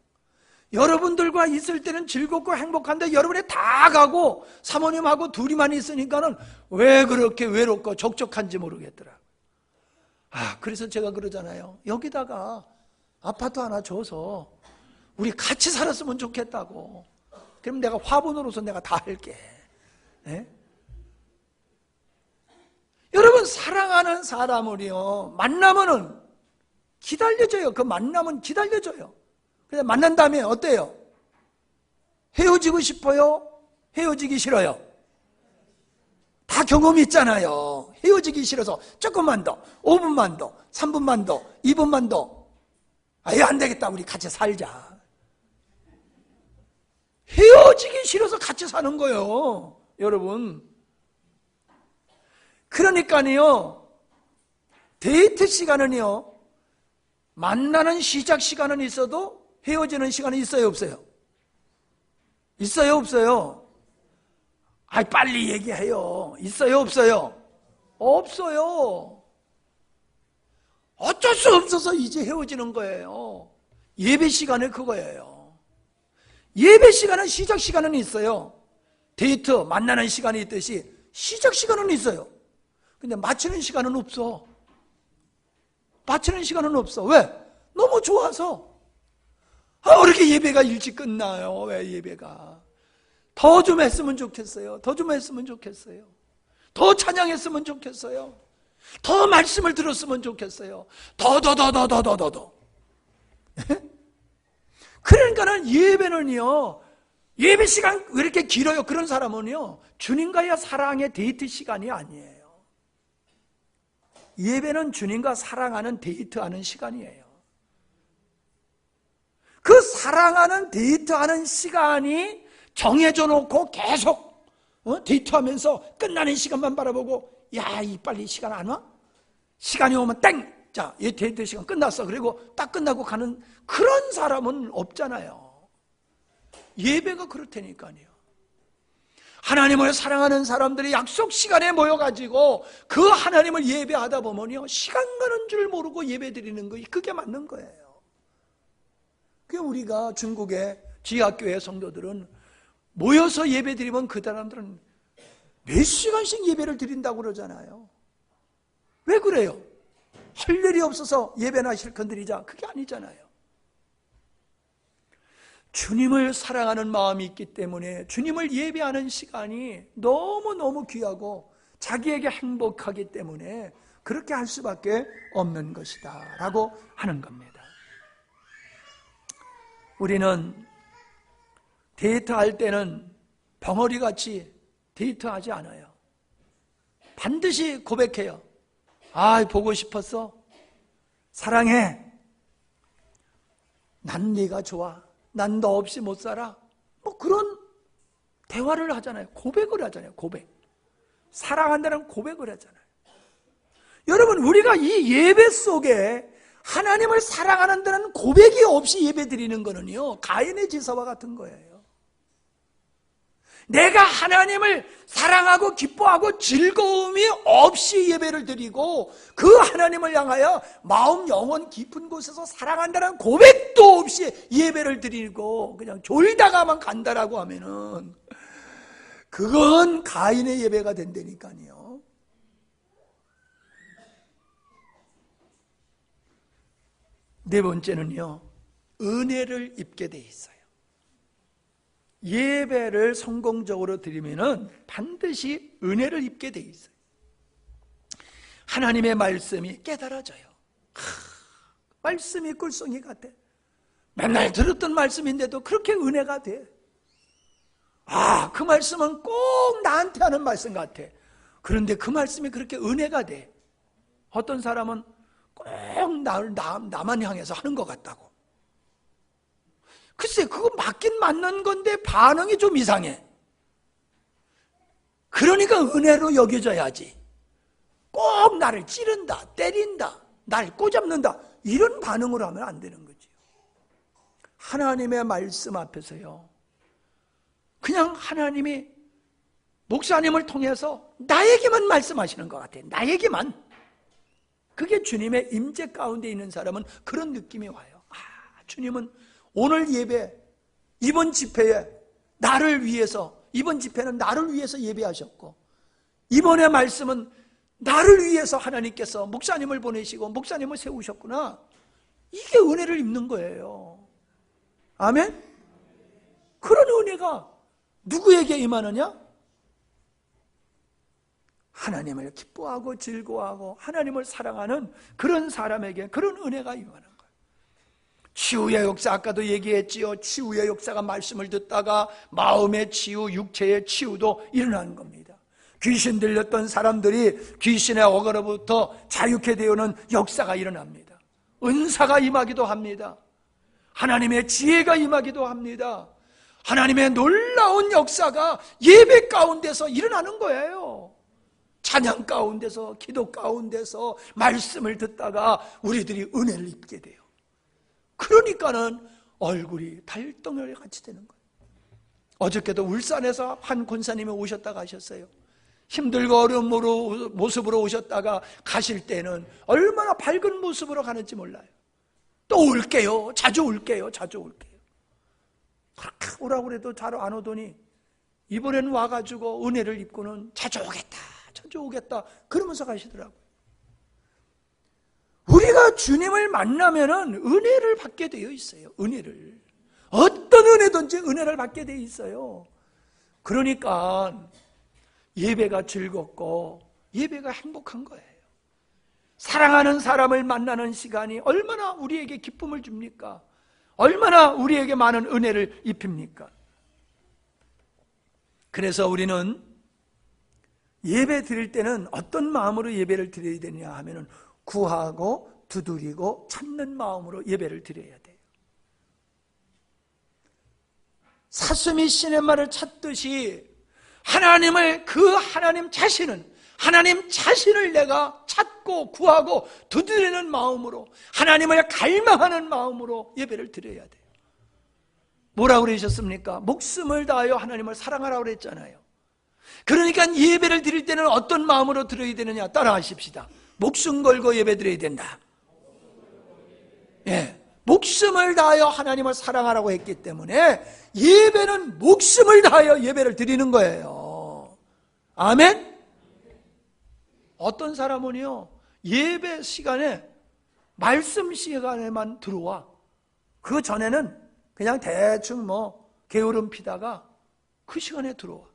여러분들과 있을 때는 즐겁고 행복한데 여러분이 다 가고 사모님하고 둘이만 있으니까는 왜 그렇게 외롭고 적적한지 모르겠더라고요. 그래서 제가 그러잖아요. 여기다가 아파트 하나 줘서 우리 같이 살았으면 좋겠다고. 그럼 내가 화분으로서 내가 다 할게. 네? 여러분, 사랑하는 사람을요, 만나면은 기다려줘요. 그 만남은 기다려줘요. 근데 만난 다음에 어때요? 헤어지고 싶어요? 헤어지기 싫어요? 다 경험이 있잖아요. 헤어지기 싫어서 조금만 더, 5분만 더, 3분만 더, 2분만 더. 이거 안 되겠다, 우리 같이 살자. 헤어지기 싫어서 같이 사는 거예요, 여러분. 그러니까요, 데이트 시간은요, 만나는 시작 시간은 있어도 헤어지는 시간은 있어요, 없어요? 있어요, 없어요? 빨리 얘기해요. 있어요, 없어요? 없어요. 어쩔 수 없어서 이제 헤어지는 거예요. 예배 시간에 그거예요. 예배 시간은 시작 시간은 있어요. 데이트 만나는 시간이 있듯이 시작 시간은 있어요. 근데 마치는 시간은 없어. 마치는 시간은 없어. 왜? 너무 좋아서. 왜 이렇게 예배가 일찍 끝나요? 왜 예배가? 더 좀 했으면 좋겠어요. 더 좀 했으면 좋겠어요. 더 찬양했으면 좋겠어요. 더 말씀을 들었으면 좋겠어요. 더. 그러니까는 예배는요, 예배 시간 왜 이렇게 길어요? 그런 사람은요, 주님과의 사랑의 데이트 시간이 아니에요. 예배는 주님과 사랑하는 데이트하는 시간이에요. 그 사랑하는 데이트하는 시간이 정해져 놓고 계속 데이트하면서 끝나는 시간만 바라보고, 이 빨리 시간 안 와? 시간이 오면 땡! 자, 이 데이트 시간 끝났어. 그리고 딱 끝나고 가는 그런 사람은 없잖아요. 예배가 그렇다니까요. 하나님을 사랑하는 사람들이 약속 시간에 모여가지고 그 하나님을 예배하다 보면요, 시간 가는 줄 모르고 예배 드리는 거, 그게 맞는 거예요. 그게 우리가 중국의 지하교회 성도들은 모여서 예배 드리면 그 사람들은 몇 시간씩 예배를 드린다고 그러잖아요. 왜 그래요? 할 일이 없어서 예배나 실컷 드리자, 그게 아니잖아요. 주님을 사랑하는 마음이 있기 때문에 주님을 예배하는 시간이 너무너무 귀하고 자기에게 행복하기 때문에 그렇게 할 수밖에 없는 것이다 라고 하는 겁니다. 우리는 데이트할 때는 벙어리같이 데이트하지 않아요. 반드시 고백해요. 아, 보고 싶었어. 사랑해. 난 네가 좋아. 난 너 없이 못 살아. 뭐 그런 대화를 하잖아요. 고백을 하잖아요. 고백. 사랑한다는 고백을 하잖아요. 여러분, 우리가 이 예배 속에 하나님을 사랑하는다는 고백이 없이 예배 드리는 거는요, 가인의 제사와 같은 거예요. 내가 하나님을 사랑하고 기뻐하고 즐거움이 없이 예배를 드리고 그 하나님을 향하여 마음 영혼 깊은 곳에서 사랑한다는 고백도 없이 예배를 드리고 그냥 졸다가만 간다라고 하면은 그건 가인의 예배가 된다니까요. 네 번째는요, 은혜를 입게 돼 있어요. 예배를 성공적으로 드리면은 반드시 은혜를 입게 돼 있어요. 하나님의 말씀이 깨달아져요. 말씀이 꿀송이 같아. 맨날 들었던 말씀인데도 그렇게 은혜가 돼. 아, 그 말씀은 꼭 나한테 하는 말씀 같아. 그런데 그 말씀이 그렇게 은혜가 돼. 어떤 사람은 꼭 나만 향해서 하는 것 같다고. 글쎄, 그거 맞긴 맞는 건데 반응이 좀 이상해. 그러니까 은혜로 여겨져야지. 꼭 나를 찌른다, 때린다, 날 꼬잡는다, 이런 반응을 하면 안 되는 거지요. 하나님의 말씀 앞에서요, 그냥 하나님이 목사님을 통해서 나에게만 말씀하시는 것 같아요. 나에게만. 그게 주님의 임재 가운데 있는 사람은 그런 느낌이 와요. 아, 주님은 오늘 예배, 이번 집회에 나를 위해서, 이번 집회는 나를 위해서 예배하셨고 이번의 말씀은 나를 위해서 하나님께서 목사님을 보내시고 목사님을 세우셨구나. 이게 은혜를 입는 거예요. 아멘? 그런 은혜가 누구에게 임하느냐? 하나님을 기뻐하고 즐거워하고 하나님을 사랑하는 그런 사람에게 그런 은혜가 임하는 거예요. 치유의 역사, 아까도 얘기했지요. 치유의 역사가 말씀을 듣다가 마음의 치유, 육체의 치유도 일어나는 겁니다. 귀신 들렸던 사람들이 귀신의 어거로부터 자유케 되어오는 역사가 일어납니다. 은사가 임하기도 합니다. 하나님의 지혜가 임하기도 합니다. 하나님의 놀라운 역사가 예배 가운데서 일어나는 거예요. 찬양 가운데서, 기도 가운데서 말씀을 듣다가 우리들이 은혜를 입게 돼요. 그러니까는 얼굴이 달덩어리 같이 되는 거예요. 어저께도 울산에서 한 권사님이 오셨다가 하셨어요. 힘들고 어려운 모습으로 오셨다가 가실 때는 얼마나 밝은 모습으로 가는지 몰라요. 또 올게요. 자주 올게요. 자주 올게요. 그렇게 오라고 그래도 잘 안 오더니 이번에는 와가지고 은혜를 입고는 자주 오겠다. 자주 오겠다. 그러면서 가시더라고요. 우리가 주님을 만나면은 은혜를 받게 되어 있어요. 은혜를. 어떤 은혜든지 은혜를 받게 되어 있어요. 그러니까 예배가 즐겁고 예배가 행복한 거예요. 사랑하는 사람을 만나는 시간이 얼마나 우리에게 기쁨을 줍니까? 얼마나 우리에게 많은 은혜를 입힙니까? 그래서 우리는 예배 드릴 때는 어떤 마음으로 예배를 드려야 되냐 하면은 구하고 두드리고 찾는 마음으로 예배를 드려야 돼요. 사슴이 시냇말을 찾듯이 하나님을, 그 하나님 자신을 내가 찾고 구하고 두드리는 마음으로, 하나님을 갈망하는 마음으로 예배를 드려야 돼요. 뭐라고 그러셨습니까? 목숨을 다하여 하나님을 사랑하라고 그랬잖아요. 그러니까 예배를 드릴 때는 어떤 마음으로 드려야 되느냐? 따라하십시다. 목숨 걸고 예배 드려야 된다. 예, 목숨을 다하여 하나님을 사랑하라고 했기 때문에 예배는 목숨을 다하여 예배를 드리는 거예요. 아멘? 어떤 사람은요, 예배 시간에, 말씀 시간에만 들어와. 그 전에는 그냥 대충 게으름 피다가 그 시간에 들어와.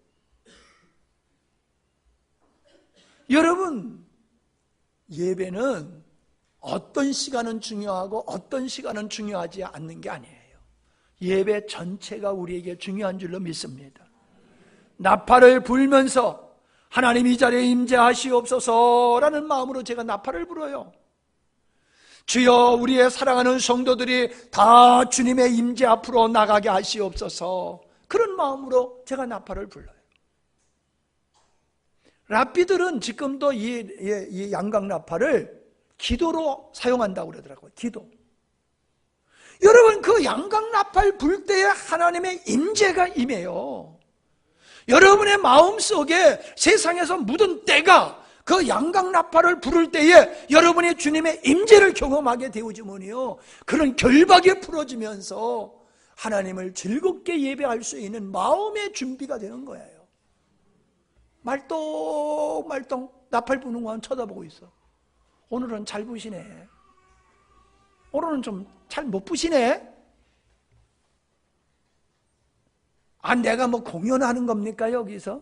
여러분, 예배는 어떤 시간은 중요하고 어떤 시간은 중요하지 않는 게 아니에요. 예배 전체가 우리에게 중요한 줄로 믿습니다. 나팔을 불면서 하나님 이 자리에 임재하시옵소서라는 마음으로 제가 나팔을 불어요. 주여, 우리의 사랑하는 성도들이 다 주님의 임재 앞으로 나가게 하시옵소서, 그런 마음으로 제가 나팔을 불러요. 랍비들은 지금도 이 양각 나팔을 기도로 사용한다고 그러더라고요. 기도. 여러분, 그 양각 나팔 불 때에 하나님의 임재가 임해요. 여러분의 마음속에 세상에서 묻은 때가 그 양각 나팔을 부를 때에 여러분이 주님의 임재를 경험하게 되어지면요, 그런 결박이 풀어지면서 하나님을 즐겁게 예배할 수 있는 마음의 준비가 되는 거예요. 말똥말똥 나팔 부는 거 쳐다보고 있어. 오늘은 잘 부시네. 오늘은 좀 잘 못 부시네. 내가 공연하는 겁니까 여기서?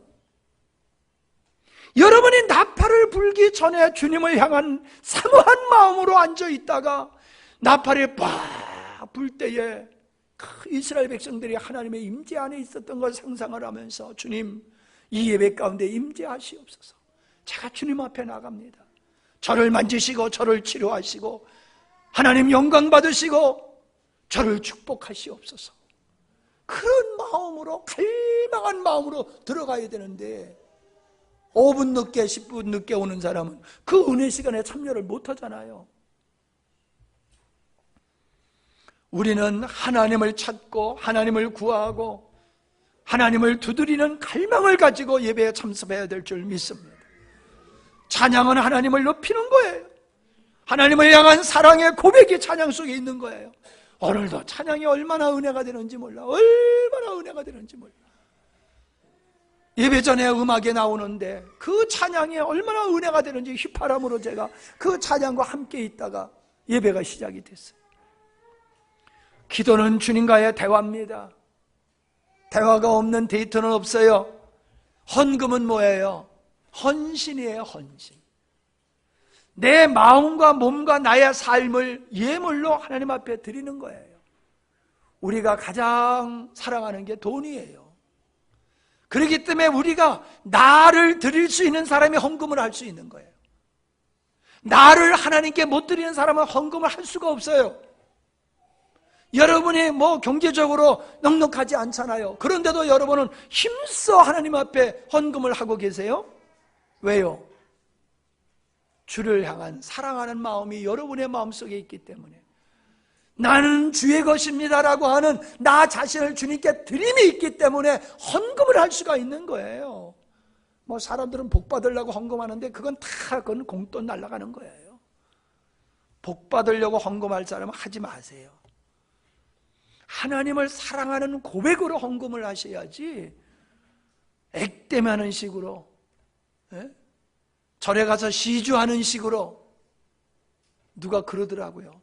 여러분이 나팔을 불기 전에 주님을 향한 사모한 마음으로 앉아 있다가 나팔이 빡 불 때에 이스라엘 백성들이 하나님의 임재 안에 있었던 걸 상상을 하면서, 주님, 이 예배 가운데 임재하시옵소서. 제가 주님 앞에 나갑니다. 저를 만지시고 저를 치료하시고 하나님 영광 받으시고 저를 축복하시옵소서. 그런 마음으로, 갈망한 마음으로 들어가야 되는데 5분 늦게 10분 늦게 오는 사람은 그 은혜 시간에 참여를 못하잖아요. 우리는 하나님을 찾고 하나님을 구하고 하나님을 두드리는 갈망을 가지고 예배에 참석해야 될 줄 믿습니다. 찬양은 하나님을 높이는 거예요. 하나님을 향한 사랑의 고백이 찬양 속에 있는 거예요. 오늘도 찬양이 얼마나 은혜가 되는지 몰라. 얼마나 은혜가 되는지 몰라. 예배 전에 음악이 나오는데 그 찬양이 얼마나 은혜가 되는지 휘파람으로 제가 그 찬양과 함께 있다가 예배가 시작이 됐어요. 기도는 주님과의 대화입니다. 대화가 없는 데이트는 없어요. 헌금은 뭐예요? 헌신이에요. 헌신. 내 마음과 몸과 나의 삶을 예물로 하나님 앞에 드리는 거예요. 우리가 가장 사랑하는 게 돈이에요. 그렇기 때문에 우리가 나를 드릴 수 있는 사람이 헌금을 할 수 있는 거예요. 나를 하나님께 못 드리는 사람은 헌금을 할 수가 없어요. 여러분이 경제적으로 넉넉하지 않잖아요. 그런데도 여러분은 힘써 하나님 앞에 헌금을 하고 계세요. 왜요? 주를 향한 사랑하는 마음이 여러분의 마음속에 있기 때문에, 나는 주의 것입니다라고 하는 나 자신을 주님께 드림이 있기 때문에 헌금을 할 수가 있는 거예요. 사람들은 복 받으려고 헌금하는데 그건 공돈 날아가는 거예요. 복 받으려고 헌금할 사람은 하지 마세요. 하나님을 사랑하는 고백으로 헌금을 하셔야지, 액땜하는 식으로, 절에 가서 시주하는 식으로. 누가 그러더라고요.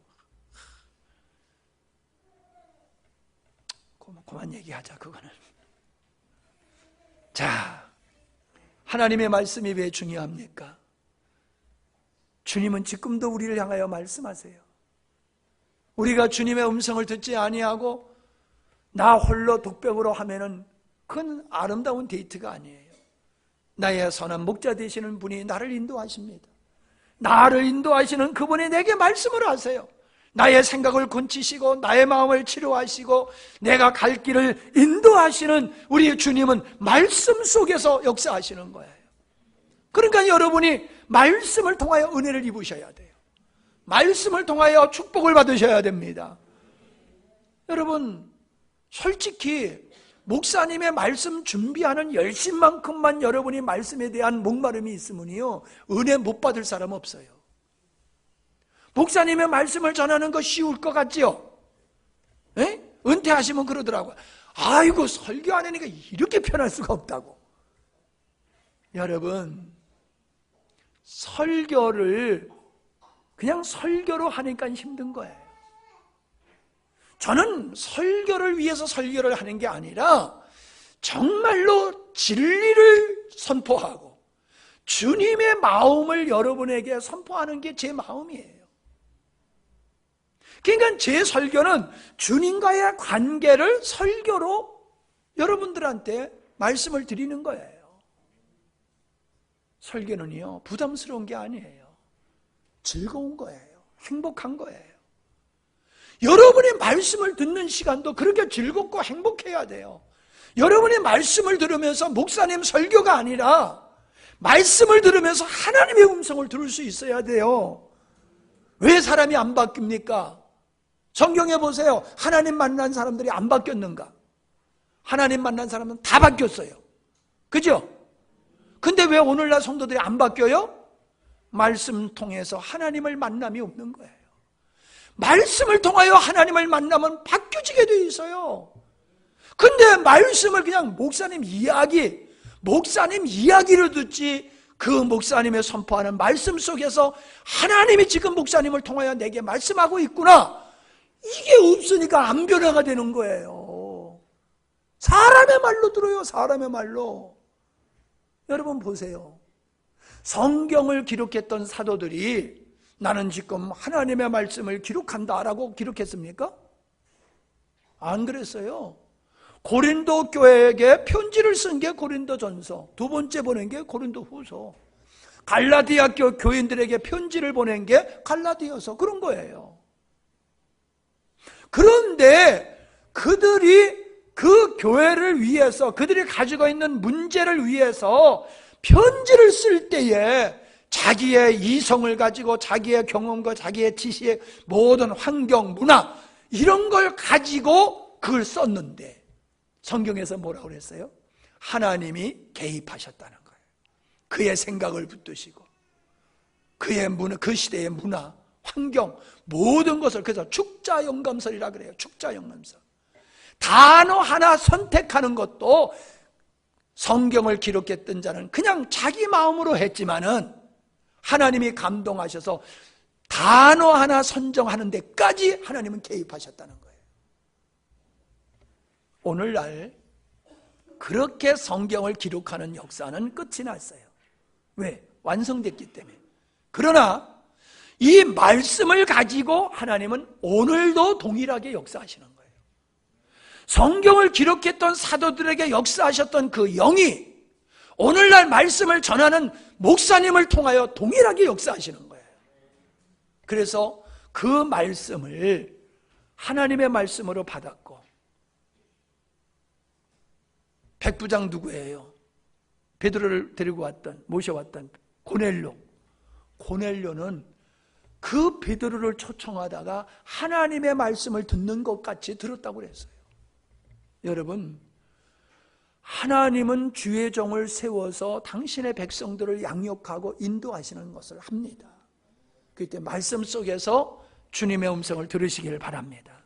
그만 얘기하자, 그거는. 자, 하나님의 말씀이 왜 중요합니까? 주님은 지금도 우리를 향하여 말씀하세요. 우리가 주님의 음성을 듣지 아니하고 나 홀로 독백으로 하면은 그건 아름다운 데이트가 아니에요. 나의 선한 목자 되시는 분이 나를 인도하십니다. 나를 인도하시는 그분이 내게 말씀을 하세요. 나의 생각을 곤치시고 나의 마음을 치료하시고 내가 갈 길을 인도하시는 우리 주님은 말씀 속에서 역사하시는 거예요. 그러니까 여러분이 말씀을 통하여 은혜를 입으셔야 돼요. 말씀을 통하여 축복을 받으셔야 됩니다. 여러분, 솔직히 목사님의 말씀 준비하는 열심만큼만 여러분이 말씀에 대한 목마름이 있으면요, 은혜 못 받을 사람 없어요. 목사님의 말씀을 전하는 거 쉬울 것 같지요? 은퇴하시면 그러더라고요. 아이고, 설교 안 하니까 이렇게 편할 수가 없다고. 여러분, 설교를 그냥 설교로 하니까 힘든 거예요. 저는 설교를 위해서 설교를 하는 게 아니라 정말로 진리를 선포하고 주님의 마음을 여러분에게 선포하는 게 제 마음이에요. 그러니까 제 설교는 주님과의 관계를 설교로 여러분들한테 말씀을 드리는 거예요. 설교는요, 부담스러운 게 아니에요. 즐거운 거예요. 행복한 거예요. 여러분의 말씀을 듣는 시간도 그렇게 즐겁고 행복해야 돼요. 여러분의 말씀을 들으면서 목사님 설교가 아니라 말씀을 들으면서 하나님의 음성을 들을 수 있어야 돼요. 왜 사람이 안 바뀝니까? 성경에 보세요. 하나님 만난 사람들이 안 바뀌었는가? 하나님 만난 사람은 다 바뀌었어요. 그죠? 근데 왜 오늘날 성도들이 안 바뀌어요? 말씀 통해서 하나님을 만남이 없는 거예요. 말씀을 통하여 하나님을 만나면 바뀌어지게 돼 있어요. 근데 말씀을 그냥 목사님 이야기로 듣지, 그 목사님의 선포하는 말씀 속에서 하나님이 지금 목사님을 통하여 내게 말씀하고 있구나, 이게 없으니까 안 변화가 되는 거예요. 사람의 말로 들어요. 사람의 말로. 여러분 보세요. 성경을 기록했던 사도들이 나는 지금 하나님의 말씀을 기록한다라고 기록했습니까? 안 그랬어요. 고린도 교회에게 편지를 쓴 게 고린도전서, 두 번째 보낸 게 고린도후서, 갈라디아 교인들에게 편지를 보낸 게 갈라디아서, 그런 거예요. 그런데 그들이 그 교회를 위해서, 그들이 가지고 있는 문제를 위해서 편지를 쓸 때에 자기의 이성을 가지고 자기의 경험과 자기의 지식의 모든 환경, 문화 이런 걸 가지고 그걸 썼는데 성경에서 뭐라고 그랬어요? 하나님이 개입하셨다는 거예요. 그의 생각을 붙드시고 그의 문화, 그 시대의 문화, 환경 모든 것을, 그래서 축자영감설이라 그래요. 축자영감설. 단어 하나 선택하는 것도 성경을 기록했던 자는 그냥 자기 마음으로 했지만은 하나님이 감동하셔서 단어 하나 선정하는 데까지 하나님은 개입하셨다는 거예요. 오늘날 그렇게 성경을 기록하는 역사는 끝이 났어요. 왜? 완성됐기 때문에. 그러나 이 말씀을 가지고 하나님은 오늘도 동일하게 역사하시는 거예요. 성경을 기록했던 사도들에게 역사하셨던 그 영이 오늘날 말씀을 전하는 목사님을 통하여 동일하게 역사하시는 거예요. 그래서 그 말씀을 하나님의 말씀으로 받았고, 백부장 누구예요? 베드로를 데리고 왔던, 모셔왔던 고넬료는 그 베드로를 초청하다가 하나님의 말씀을 듣는 것 같이 들었다고 그랬어요. 여러분, 하나님은 주의 종을 세워서 당신의 백성들을 양육하고 인도하시는 것을 합니다. 그때 말씀 속에서 주님의 음성을 들으시길 바랍니다.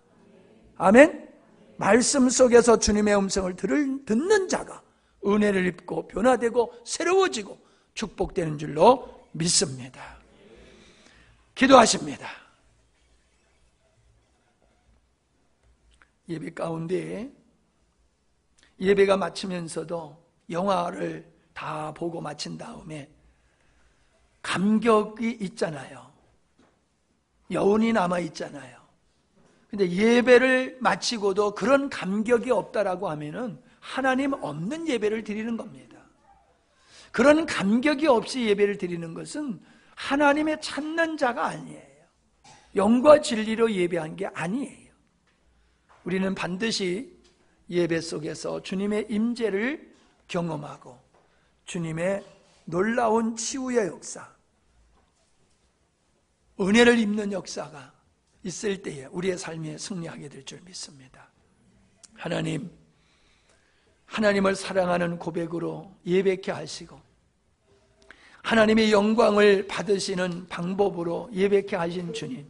아멘? 말씀 속에서 주님의 음성을 듣는 자가 은혜를 입고 변화되고 새로워지고 축복되는 줄로 믿습니다. 기도하십니다. 예배 가운데 예배가 마치면서도 영화를 다 보고 마친 다음에 감격이 있잖아요. 여운이 남아 있잖아요. 근데 예배를 마치고도 그런 감격이 없다라고 하면은 하나님 없는 예배를 드리는 겁니다. 그런 감격이 없이 예배를 드리는 것은 하나님의 찾는 자가 아니에요. 영과 진리로 예배한 게 아니에요. 우리는 반드시 예배 속에서 주님의 임재를 경험하고 주님의 놀라운 치유의 역사, 은혜를 입는 역사가 있을 때에 우리의 삶에 승리하게 될 줄 믿습니다. 하나님을 사랑하는 고백으로 예배케 하시고 하나님의 영광을 받으시는 방법으로 예배케 하신 주님,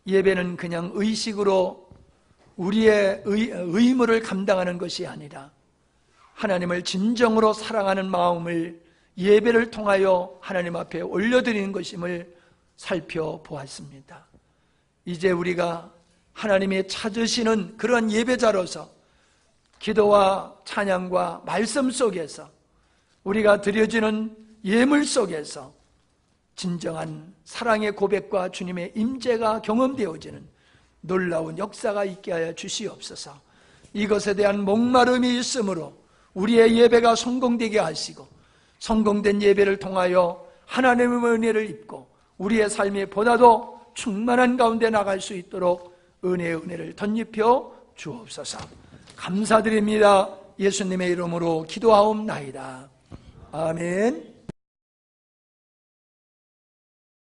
예배는 그냥 의식으로 우리의 의무를 감당하는 것이 아니라 하나님을 진정으로 사랑하는 마음을 예배를 통하여 하나님 앞에 올려드리는 것임을 살펴보았습니다. 이제 우리가 하나님이 찾으시는 그런 예배자로서 기도와 찬양과 말씀 속에서 우리가 드려지는 예물 속에서 진정한 사랑의 고백과 주님의 임재가 경험되어지는 놀라운 역사가 있게 하여 주시옵소서. 이것에 대한 목마름이 있으므로 우리의 예배가 성공되게 하시고 성공된 예배를 통하여 하나님의 은혜를 입고 우리의 삶이 보다도 충만한 가운데 나갈 수 있도록 은혜의 은혜를 덧입혀 주옵소서. 감사드립니다. 예수님의 이름으로 기도하옵나이다. 아멘.